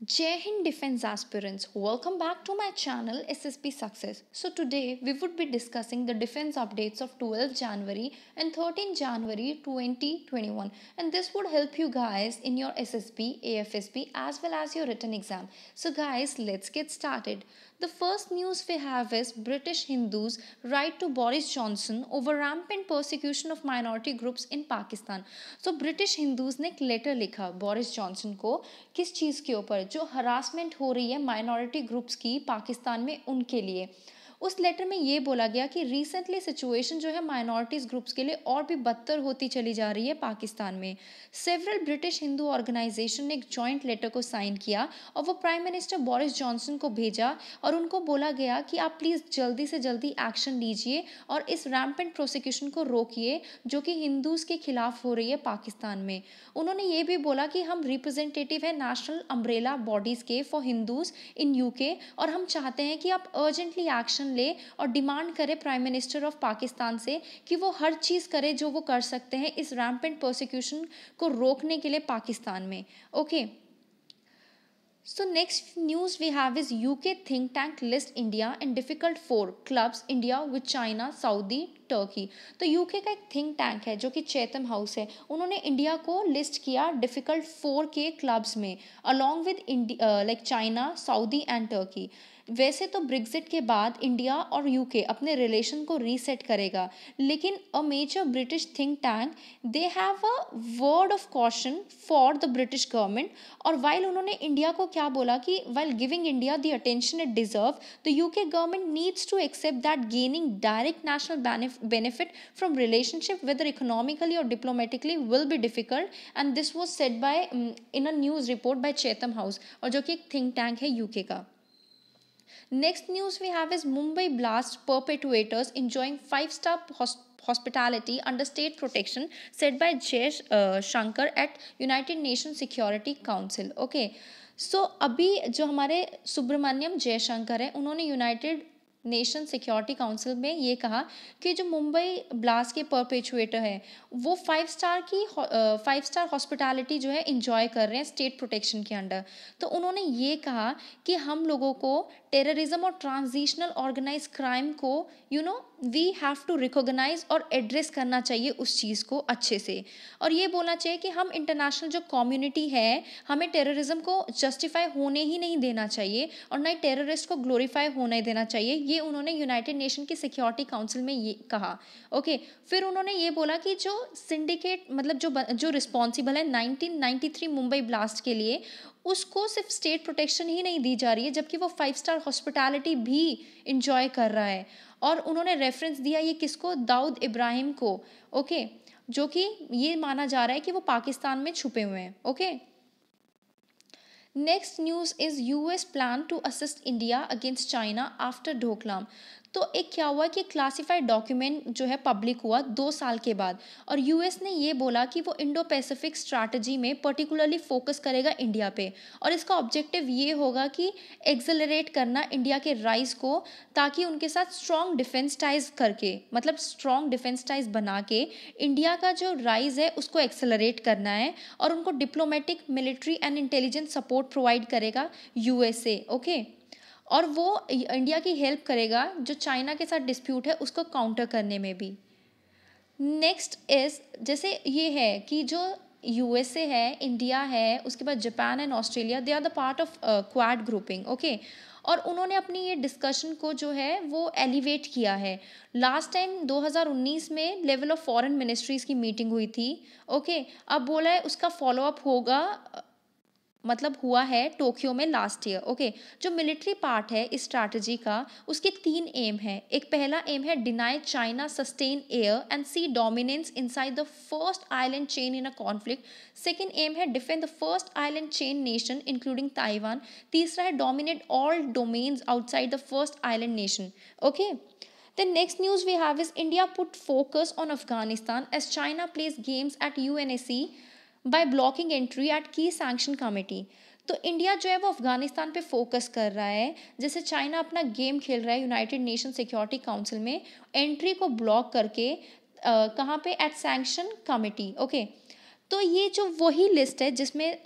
Jai Hind Defense Aspirants, welcome back to my channel SSP Success. So today we would be discussing the defense updates of 12th January and 13th January 2021, and this would help you guys in your SSB, AFSB as well as your written exam. So guys, let's get started. The first news we have is British Hindus write to Boris Johnson over rampant persecution of minority groups in Pakistan. So British Hindus ने एक letter लिखा Boris Johnson को किस चीज़ के ऊपर जो harassment हो रही है माइनॉरिटी ग्रुप्स की पाकिस्तान में उनके लिए। उस लेटर में ये बोला गया कि रिसेंटली सिचुएशन जो है माइनॉरिटीज़ ग्रुप्स के लिए और भी बदतर होती चली जा रही है पाकिस्तान में। सेवरल ब्रिटिश हिंदू ऑर्गेनाइजेशन ने एक जॉइंट लेटर को साइन किया और वो प्राइम मिनिस्टर बोरिस जॉनसन को भेजा और उनको बोला गया कि आप प्लीज़ जल्दी से जल्दी एक्शन लीजिए और इस रैम्पेंट प्रोसिक्यूशन को रोकिए जो कि हिंदूज़ के खिलाफ हो रही है पाकिस्तान में। उन्होंने ये भी बोला कि हम रिप्रेजेंटेटिव है नेशनल अम्ब्रेला बॉडीज़ के फॉर हिंदूज़ इन यूके और हम चाहते हैं कि आप अर्जेंटली एक्शन ले और डिमांड करे प्राइम मिनिस्टर ऑफ पाकिस्तान से कि वो हर चीज़ करे जो वो कर सकते हैं इस रैम्पेंट प्रोसिक्यूशन को रोकने के लिए पाकिस्तान में। Okay, so next news we have is UK think tank list India and difficult four clubs India with China, Saudi, Turkey. तो यूके का एक थिंक टैंक है जो कि चैथम हाउस है, उन्होंने इंडिया को लिस्ट किया डिफ़िकल्ट 4 के क्लब्स में along with like China, Saudi and Turkey. वैसे तो ब्रेग्जिट के बाद इंडिया और यूके अपने रिलेशन को रीसेट करेगा, लेकिन a major British think tank they have a word of caution for the British government. और वाइल उन्होंने इंडिया को क्या बोला कि while giving India the attention it deserve the UK government needs to accept that gaining direct national benefit from relationship whether economically or diplomatically will be difficult, and this was said by in a news report by Chatham House और जो कि एक think tank है UK का। Next news we have is Mumbai blast perpetrators enjoying 5-star hospitality under state protection, said by Jay Shankar at United Nations Security Council. Okay, so अभी जो हमारे सुब्रमण्यम जयशंकर है उन्होंने यूनाइटेड नेशन सिक्योरिटी काउंसिल में ये कहा कि जो मुंबई ब्लास्ट के परपेचुएटर हैं वो 5 स्टार हॉस्पिटैलिटी जो है इंजॉय कर रहे हैं स्टेट प्रोटेक्शन के अंडर। तो उन्होंने ये कहा कि हम लोगों को टेररिज्म और ट्रांजिशनल ऑर्गेनाइज क्राइम को वी हैव टू रिकॉग्नाइज और एड्रेस करना चाहिए उस चीज़ को अच्छे से, और ये बोलना चाहिए कि हम इंटरनेशनल जो कम्युनिटी है हमें टेररिज्म को जस्टिफाई होने ही नहीं देना चाहिए और ना ही टेररिस्ट को ग्लोरीफाई होने देना चाहिए। ये उन्होंने यूनाइटेड नेशन की सिक्योरिटी काउंसिल में ये कहा। ओके, फिर उन्होंने ये बोला कि जो सिंडिकेट मतलब जो रिस्पॉन्सिबल है 1993 मुंबई ब्लास्ट के लिए उसको सिर्फ स्टेट प्रोटेक्शन ही नहीं दी जा रही है जबकि वो 5 स्टार हॉस्पिटैलिटी भी इंजॉय कर रहा है। और उन्होंने रेफरेंस दिया ये किसको, दाऊद इब्राहिम को। ओके, जो कि ये माना जा रहा है कि वो पाकिस्तान में छुपे हुए हैं। Okay, next news is US plan to assist India against China after Doklam. तो एक क्या हुआ कि क्लासिफाइड डॉक्यूमेंट जो है पब्लिक हुआ 2 साल के बाद और यूएस ने ये बोला कि वो इंडो पैसिफिक स्ट्रैटेजी में पर्टिकुलरली फोकस करेगा इंडिया पे और इसका ऑब्जेक्टिव ये होगा कि एक्सेलरेट करना इंडिया के राइज को ताकि उनके साथ स्ट्रॉन्ग डिफेंस टाइज करके मतलब स्ट्रॉन्ग डिफेंस टाइज बना के इंडिया का जो राइज है उसको एक्सेलरेट करना है और उनको diplomatic, military and intelligence support provide करेगा यूएसए। ओके, और वो इंडिया की हेल्प करेगा जो चाइना के साथ डिस्प्यूट है उसको काउंटर करने में भी। नेक्स्ट इज जैसे ये है कि जो यूएसए है, इंडिया है, उसके बाद Japan and Australia, they are the part of Quad grouping. Okay, और उन्होंने अपनी ये डिस्कशन को जो है वो एलिवेट किया है। लास्ट टाइम 2019 में लेवल ऑफ फॉरेन मिनिस्ट्रीज़ की मीटिंग हुई थी। ओके, अब बोला है उसका फॉलोअप होगा मतलब हुआ है टोक्यो में लास्ट ईयर। ओके, जो मिलिट्री पार्ट है इस स्ट्रैटेजी का उसके 3 एम है। एक पहला एम है deny China sustain air and sea dominance inside the first island chain in a conflict. Second aim है defend the first island chain nation including Taiwan. तीसरा है dominate all domains outside the first island nation. Okay, the next news we have is India put focus on Afghanistan as China plays games at UNSC by blocking entry eight की sanction committee. तो India जो है वो अफगानिस्तान पे focus कर रहा है, जैसे चाइना अपना गेम खेल रहा है यूनाइटेड नेशन सिक्योरिटी काउंसिल में एंट्री को ब्लॉक करके कहाँ पे, एट सैंक्शन कमेटी। ओके, तो ये जो वही लिस्ट है जिसमें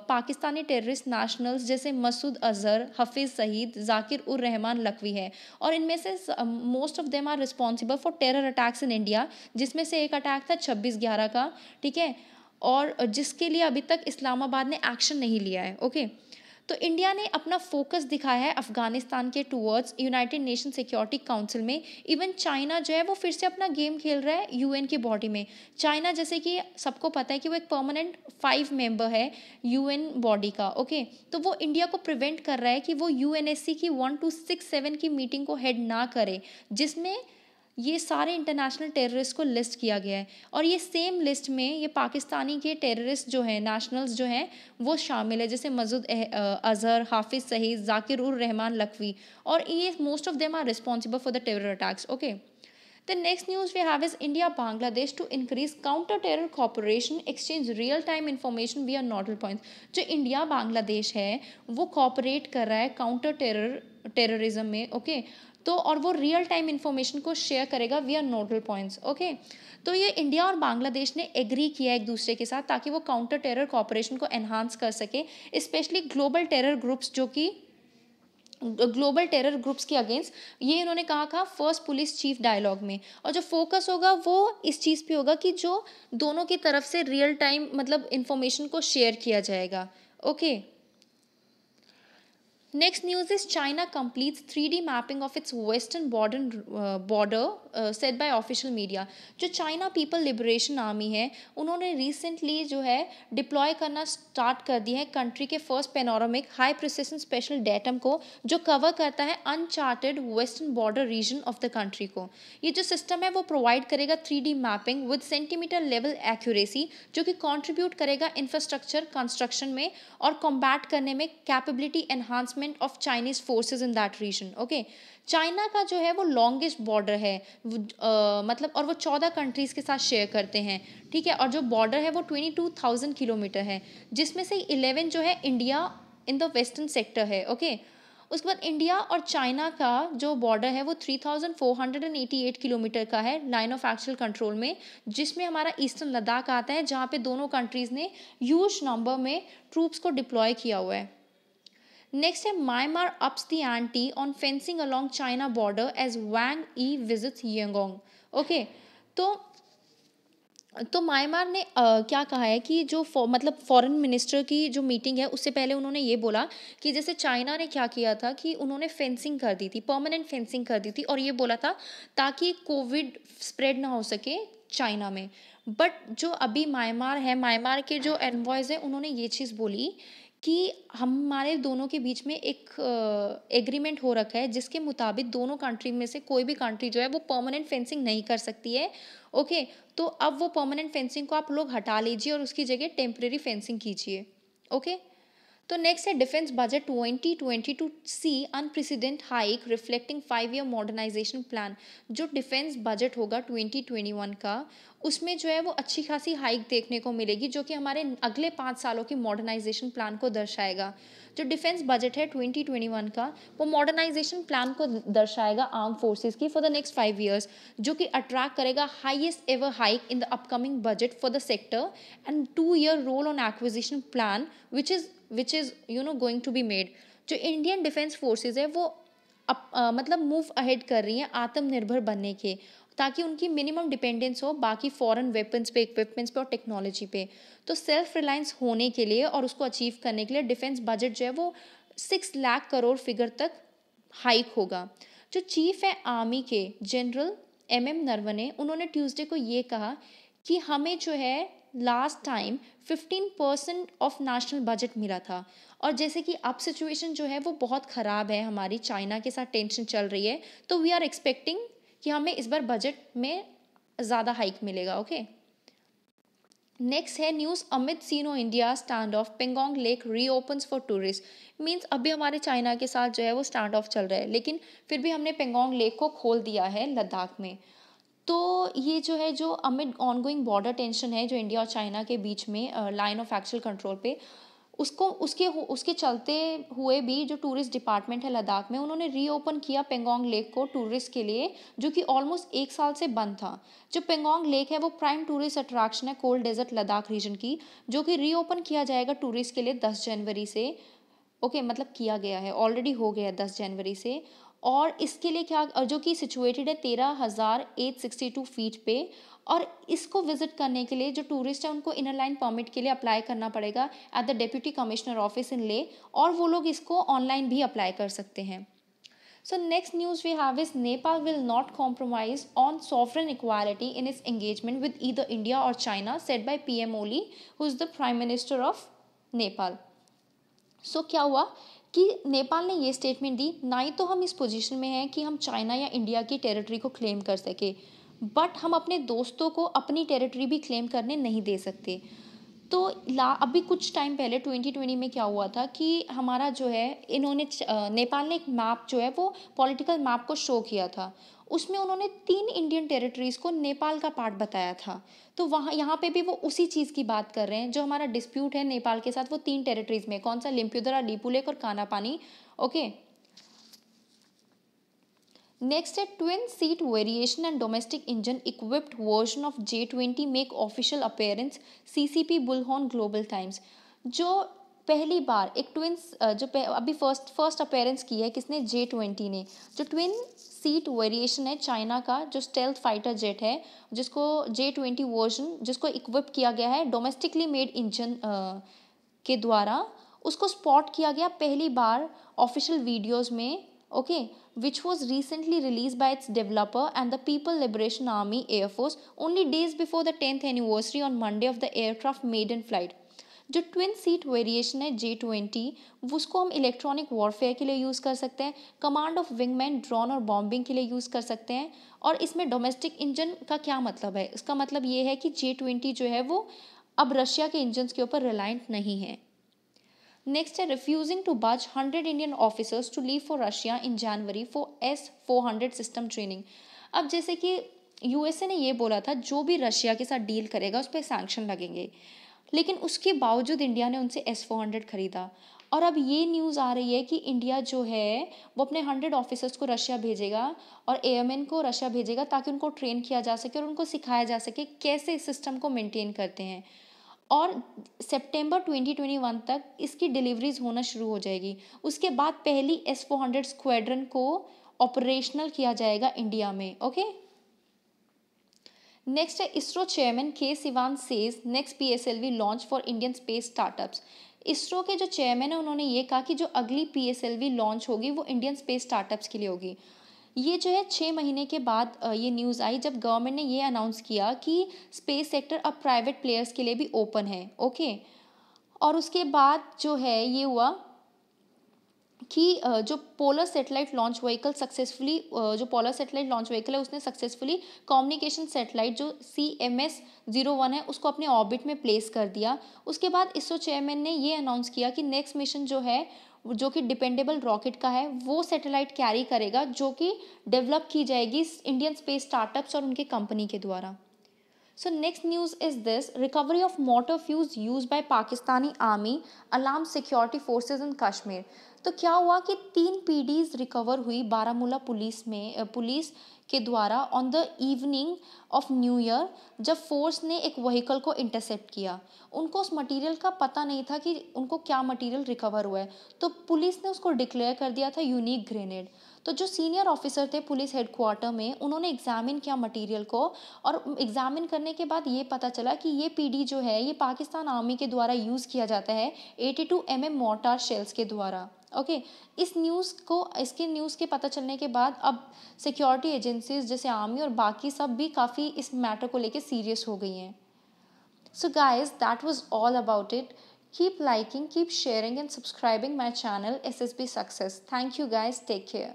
पाकिस्तानी टेररिस्ट नेशनल्स जैसे मसूद अजहर, हफीज़ सईद, जाकिर उर रहमान लखवी है, और इनमें से most of them are responsible for terror attacks in India, जिसमें से एक अटैक था 26/11 का, ठीक है, और जिसके लिए अभी तक इस्लामाबाद ने एक्शन नहीं लिया है। ओके, तो इंडिया ने अपना फोकस दिखाया है अफगानिस्तान के towards United nation security council में। इवन चाइना जो है वो फिर से अपना गेम खेल रहा है यूएन की बॉडी में। चाइना, जैसे कि सबको पता है कि वो एक परमानेंट 5 मेंबर है यूएन बॉडी का। ओके, तो वो इंडिया को प्रिवेंट कर रहा है कि वो यूएनएससी की 1267 की मीटिंग को हेड ना करे, जिसमें ये सारे इंटरनेशनल टेररिस्ट को लिस्ट किया गया है, और ये सेम लिस्ट में ये पाकिस्तानी के टेररिस्ट जो हैं, नेशनल्स जो हैं, वो शामिल है, जैसे मसूद अजहर, हाफिज़ सईद, जाकिर उर रहमान लखवी, और ये most of them are responsible for the terror attacks. Okay, the next news we have is India Bangladesh to increase counter terror cooperation, exchange real time information via nodal points। जो इंडिया बांग्लादेश है वो cooperate कर रहा है counter terrorism में। Okay, तो और वो रियल टाइम इंफॉर्मेशन को शेयर करेगा विया नोडल पॉइंट्स। ओके, तो ये इंडिया और बांग्लादेश ने एग्री किया एक दूसरे के साथ ताकि वो काउंटर टेरर कॉपरेशन को एनहांस कर सके, स्पेशली ग्लोबल टेरर ग्रुप्स, जो कि ग्लोबल टेरर ग्रुप्स के अगेंस्ट। ये इन्होंने कहा फर्स्ट पुलिस चीफ डायलॉग में, और जो फोकस होगा वो इस चीज़ पे होगा कि जो दोनों की तरफ से रियल टाइम मतलब इंफॉर्मेशन को शेयर किया जाएगा। Okay, next news is China completes 3D mapping of its western border said by official media। जो चाइना पीपल लिबरेशन आर्मी है उन्होंने रिसेंटली जो है डिप्लॉय करना स्टार्ट कर दिया है कंट्री के first panoramic high precision spatial datum को, जो कवर करता है uncharted western border region of the country को। ये जो सिस्टम है वो प्रोवाइड करेगा 3D mapping with centimetre level accuracy, जो कि कॉन्ट्रीब्यूट करेगा इंफ्रास्ट्रक्चर कंस्ट्रक्शन में और कॉम्बैट करने में capability enhancement of Chinese forces in that region. Okay, China का जो है वो लॉन्गेस्ट बॉर्डर है, मतलब, और वो 14 कंट्रीज के साथ शेयर करते हैं, ठीक है, और जो बॉर्डर है वो 22,000 किलोमीटर है, जिसमें से 11 जो है India in the western sector है। ओके, उसके बाद इंडिया और चाइना का जो बॉर्डर है वो 3,488 किलोमीटर का है लाइन ऑफ एक्चुअल कंट्रोल में, जिसमें हमारा ईस्टर्न लद्दाख आता है, जहाँ पे दोनों कंट्रीज ने ह्यूज नंबर में ट्रूप्स को डिप्लॉय किया हुआ है। नेक्स्ट है Myanmar ups the ante on fencing along China border as Wang Yi visits Yangon. Okay, तो म्यांमार ने क्या कहा है कि जो मतलब फॉरेन मिनिस्टर की जो मीटिंग है उससे पहले उन्होंने ये बोला कि जैसे चाइना ने क्या किया था कि उन्होंने फेंसिंग कर दी थी, परमानेंट फेंसिंग कर दी थी, और ये बोला था ताकि कोविड स्प्रेड ना हो सके चाइना में। बट जो अभी म्यांमार है, म्यांमार के जो एनवॉयज है, उन्होंने ये चीज़ बोली कि हमारे दोनों के बीच में एक एग्रीमेंट हो रखा है जिसके मुताबिक दोनों कंट्री में से कोई भी कंट्री जो है वो परमानेंट फेंसिंग नहीं कर सकती है। ओके, तो अब वो परमानेंट फेंसिंग को आप लोग हटा लीजिए और उसकी जगह टेम्परेरी फेंसिंग कीजिए। ओके, तो नेक्स्ट है defence budget 2020 to see unprecedented hike reflecting 5 year modernisation plan. जो डिफेंस बजट होगा 2021 का, उसमें जो है वो अच्छी खासी हाइक देखने को मिलेगी, जो कि हमारे अगले 5 सालों की मॉडर्नाइजेशन प्लान को दर्शाएगा। जो डिफेंस बजट है 2021 का, वो मॉडर्नाइजेशन प्लान को दर्शाएगा आर्म फोर्सेस की फॉर द नेक्स्ट 5 ईयर्स, जो कि अट्रैक्ट करेगा highest ever hike in the upcoming budget for the sector and 2 year roll on acquisition plan which is going to be made. जो Indian defence forces है वो मतलब move ahead कर रही हैं आत्मनिर्भर बनने के, ताकि उनकी मिनिमम डिपेंडेंस हो बाकी फॉरेन वेपन्स पे, इक्विपमेंट्स पे और टेक्नोलॉजी पे। तो सेल्फ रिलायंस होने के लिए और उसको अचीव करने के लिए डिफेंस बजट जो है वो 6 लाख करोड़ फिगर तक हाइक होगा। जो चीफ है आर्मी के जनरल MM नरवणे, उन्होंने ट्यूसडे को ये कहा कि हमें जो है last time 15% of national budget मिला था, और जैसे कि अब सिचुएशन जो है वो बहुत ख़राब है, हमारी चाइना के साथ टेंशन चल रही है, तो वी आर एक्सपेक्टिंग कि हमें इस बार बजट में ज़्यादा हाइक मिलेगा। ओके, नेक्स्ट है news amid Sino India standoff Pangong lake reopens for tourist. Means अभी हमारे चाइना के साथ जो है वो स्टैंड ऑफ चल रहा है, लेकिन फिर भी हमने पेंगोंग लेक को खोल दिया है लद्दाख में। तो ये जो है जो अमिड ऑनगोइंग बॉर्डर टेंशन है जो इंडिया और चाइना के बीच में लाइन ऑफ एक्चुअल कंट्रोल पे, उसके चलते हुए भी जो टूरिस्ट डिपार्टमेंट है लद्दाख में, उन्होंने रीओपन किया पेंगोंग लेक को टूरिस्ट के लिए, जो कि ऑलमोस्ट 1 साल से बंद था। जो पेंगोंग लेक है वो प्राइम टूरिस्ट अट्रैक्शन है कोल्ड डेजर्ट लद्दाख रीजन की, जो कि रीओपन किया जाएगा टूरिस्ट के लिए 10 जनवरी से। ओके, मतलब किया गया है, ऑलरेडी हो गया है 10 जनवरी से। और इसके लिए क्या, जो कि सिचुएटेड है 13,862 फीट पे। और इसको विजिट करने के लिए जो टूरिस्ट है उनको इनर लाइन परमिट के लिए अप्लाई करना पड़ेगा at the deputy commissioner office in ले, और वो लोग इसको ऑनलाइन भी अप्लाई कर सकते हैं। So next news we have is Nepal will not compromise on sovereign equality in its engagement with either India or China, said by PM Oli, who is the Prime Minister of Nepal. क्या हुआ कि नेपाल ने ये statement दी, ना ही तो हम इस position में हैं कि हम चाइना या इंडिया की टेरिटरी को क्लेम कर सके, बट हम अपने दोस्तों को अपनी टेरिटरी भी क्लेम करने नहीं दे सकते। तो अभी कुछ टाइम पहले 2020 में क्या हुआ था कि हमारा जो है नेपाल ने एक मैप जो है वो पॉलिटिकल मैप को शो किया था। उसमें उन्होंने 3 इंडियन टेरिटरीज को नेपाल का पार्ट बताया था। तो वहाँ यहाँ पे भी वो उसी चीज़ की बात कर रहे हैं। जो हमारा डिस्प्यूट है नेपाल के साथ वो 3 टेरिटरीज में, कौन सा, लिम्पियोदरा, लिपुलेक और कानापानी। ओके, नेक्स्ट है twin seat variation and domestic engine equipped version of J20 make official appearance, CCP bullhorn global times. जो पहली बार एक ट्विंस अभी फर्स्ट अपीयरेंस की है किसने, J20 ने। जो ट्विन सीट वेरिएशन है चाइना का, जो स्टेल्थ फाइटर जेट है, जिसको J20 वर्जन, जिसको इक्विप किया गया है डोमेस्टिकली मेड इंजन के द्वारा, उसको स्पॉट किया गया पहली बार ऑफिशियल वीडियोस में। Okay, which was recently released by its developer and the People Liberation Army Air Force only days before the 10th anniversary on Monday of the aircraft maiden flight. जो twin seat variation है J20, उसको हम electronic warfare के लिए use कर सकते हैं, command of wingman, drone और बॉम्बिंग के लिए यूज़ कर सकते हैं। और इसमें डोमेस्टिक इंजन का क्या मतलब है, इसका मतलब ये है कि J20 जो है वो अब रशिया के इंजन के ऊपर रिलायंट नहीं है। नेक्स्ट है refusing to budge 100 Indian officers to leave for Russia in January for S-400 system training. अब जैसे कि USA ने ये बोला था जो भी रशिया के साथ डील करेगा उस पर सैंक्शन लगेंगे, लेकिन उसके बावजूद इंडिया ने उनसे S-400 खरीदा। और अब ये न्यूज़ आ रही है कि इंडिया जो है वो अपने 100 ऑफिसर्स को रशिया भेजेगा और एयरमैन को रशिया भेजेगा, ताकि उनको ट्रेन किया जा सके और उनको सिखाया जा सके कैसे इस सिस्टम को मेंटेन करते हैं। और सितंबर 2021 तक इसकी डिलीवरीज होना शुरू हो जाएगी। उसके बाद पहली S-400 स्क्वाड्रन को ऑपरेशनल किया जाएगा इंडिया में। ओके, नेक्स्ट है इसरो चेयरमैन के Siwan says next PSLV launch for Indian space startups. ISRO के जो चेयरमैन है उन्होंने ये कहा कि जो अगली PSLV लॉन्च होगी वो इंडियन स्पेस स्टार्टअप्स के लिए होगी। ये जो है 6 महीने के बाद ये न्यूज़ आई जब गवर्नमेंट ने ये अनाउंस किया कि स्पेस सेक्टर अब प्राइवेट प्लेयर्स के लिए भी ओपन है। ओके, और उसके बाद जो है ये हुआ कि जो polar satellite launch vehicle successfully, जो पोलर सेटेलाइट लॉन्च व्हीकल है उसने सक्सेसफुली कम्युनिकेशन सेटेलाइट जो CMS-01 है उसको अपने ऑर्बिट में प्लेस कर दिया। उसके बाद इसरो चेयरमैन ने ये अनाउंस किया कि नेक्स्ट मिशन जो है, जो कि डिपेंडेबल रॉकेट का है, वो सैटेलाइट कैरी करेगा, जो कि डेवलप की जाएगी इंडियन स्पेस स्टार्टअप्स और उनके कंपनी के द्वारा। So next news is this: recovery of mortar fuse used by Pakistani army alarms security forces in Kashmir। तो क्या हुआ कि 3 PDs रिकवर हुई बारामूला पुलिस के द्वारा on the evening of new year, जब फोर्स ने एक व्हीकल को इंटरसेप्ट किया। उनको उस मटेरियल का पता नहीं था कि उनको क्या मटेरियल रिकवर हुआ है, तो पुलिस ने उसको डिक्लेयर कर दिया था यूनिक ग्रेनेड। तो जो सीनियर ऑफिसर थे पुलिस हेडक्वार्टर में, उन्होंने एग्जामिन किया मटेरियल को, और एग्जामिन करने के बाद ये पता चला कि ये PD जो है ये पाकिस्तान आर्मी के द्वारा यूज़ किया जाता है 82 mm मोर्टार शेल्स के द्वारा। ओके, इसके न्यूज़ के पता चलने के बाद अब सिक्योरिटी एजेंसीज जैसे आर्मी और बाकी सब भी काफ़ी इस मैटर को लेके सीरियस हो गई हैं। So guys, that was all about it. Keep liking, keep sharing and subscribing my channel SSB Success. Thank you guys. Take care.